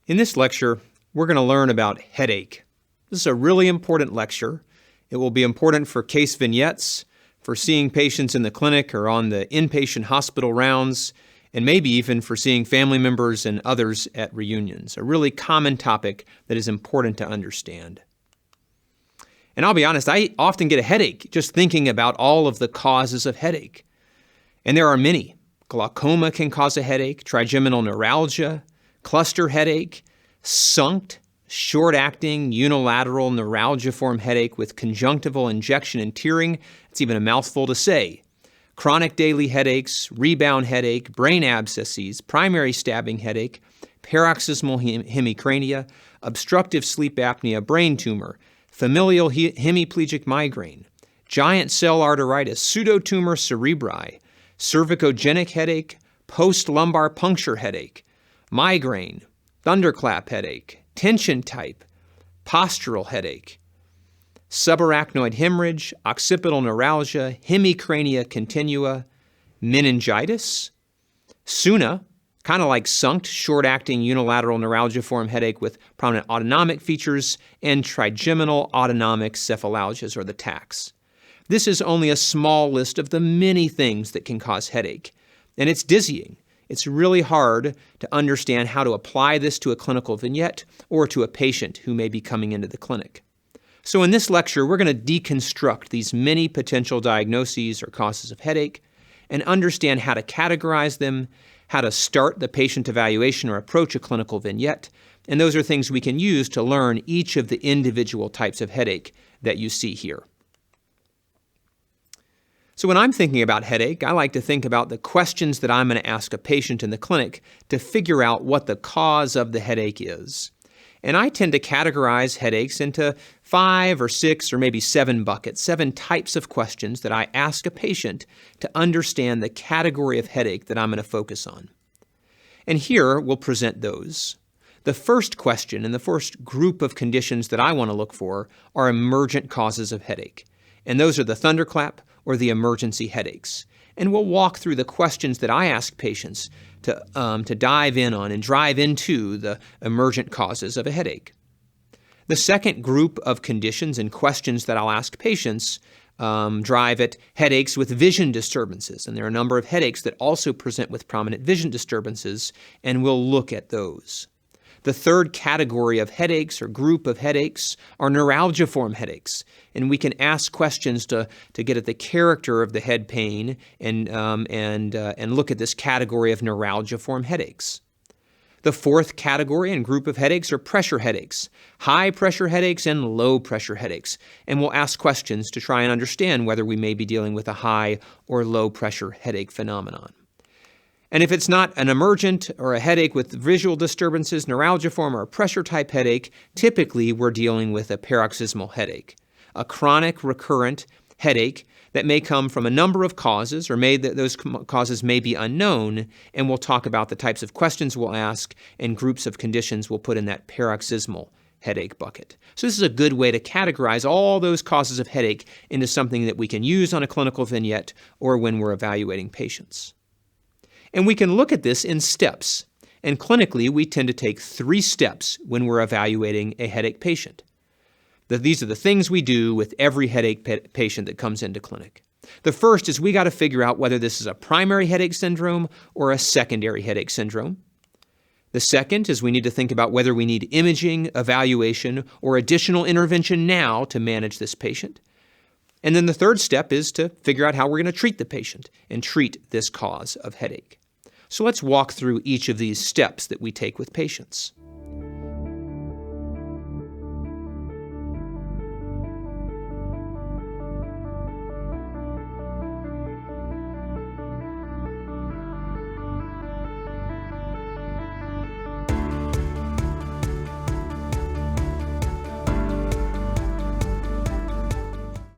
In this lecture, we're going to learn about headache. This is a really important lecture. It will be important for case vignettes, for seeing patients in the clinic or on the inpatient hospital rounds, and maybe even for seeing family members and others at reunions, a really common topic that is important to understand. And I'll be honest, I often get a headache just thinking about all of the causes of headache. And there are many. Glaucoma can cause a headache, trigeminal neuralgia, cluster headache, SUNCT, short-acting unilateral neuralgiform headache with conjunctival injection and tearing. It's even a mouthful to say. Chronic daily headaches, rebound headache, brain abscesses, primary stabbing headache, paroxysmal hemicrania, obstructive sleep apnea, brain tumor, familial hemiplegic migraine, giant cell arteritis, pseudotumor cerebri, cervicogenic headache, post-lumbar puncture headache, migraine, thunderclap headache, tension type, postural headache, subarachnoid hemorrhage, occipital neuralgia, hemicrania continua, meningitis, SUNA, kind of like SUNCT, short-acting unilateral neuralgiform headache with prominent autonomic features, and trigeminal autonomic cephalalgias, or the TACs. This is only a small list of the many things that can cause headache, and it's dizzying. It's really hard to understand how to apply this to a clinical vignette or to a patient who may be coming into the clinic. So in this lecture, we're going to deconstruct these many potential diagnoses or causes of headache and understand how to categorize them, how to start the patient evaluation or approach a clinical vignette, and those are things we can use to learn each of the individual types of headache that you see here. So when I'm thinking about headache, I like to think about the questions that I'm going to ask a patient in the clinic to figure out what the cause of the headache is. And I tend to categorize headaches into 5 or 6 or maybe 7 buckets, 7 types of questions that I ask a patient to understand the category of headache that I'm going to focus on. And here we'll present those. The first question and the first group of conditions that I want to look for are emergent causes of headache. And those are the thunderclap or the emergency headaches. And we'll walk through the questions that I ask patients to dive in on and drive into the emergent causes of a headache. The second group of conditions and questions that I'll ask patients drive at headaches with vision disturbances. And there are a number of headaches that also present with prominent vision disturbances, and we'll look at those. The third category of headaches or group of headaches are neuralgiform headaches, and we can ask questions to get at the character of the head pain and look at this category of neuralgiform headaches. The fourth category and group of headaches are pressure headaches, high pressure headaches and low pressure headaches, and we'll ask questions to try and understand whether we may be dealing with a high or low pressure headache phenomenon. And if it's not an emergent or a headache with visual disturbances, neuralgiform or a pressure type headache, typically we're dealing with a paroxysmal headache, a chronic recurrent headache that may come from a number of causes, or those causes may be unknown, and we'll talk about the types of questions we'll ask and groups of conditions we'll put in that paroxysmal headache bucket. So this is a good way to categorize all those causes of headache into something that we can use on a clinical vignette or when we're evaluating patients. And we can look at this in steps. And clinically, we tend to take 3 steps when we're evaluating a headache patient. These are the things we do with every headache patient that comes into clinic. The first is we got to figure out whether this is a primary headache syndrome or a secondary headache syndrome. The second is we need to think about whether we need imaging, evaluation, or additional intervention now to manage this patient. And then the third step is to figure out how we're going to treat the patient and treat this cause of headache. So let's walk through each of these steps that we take with patients.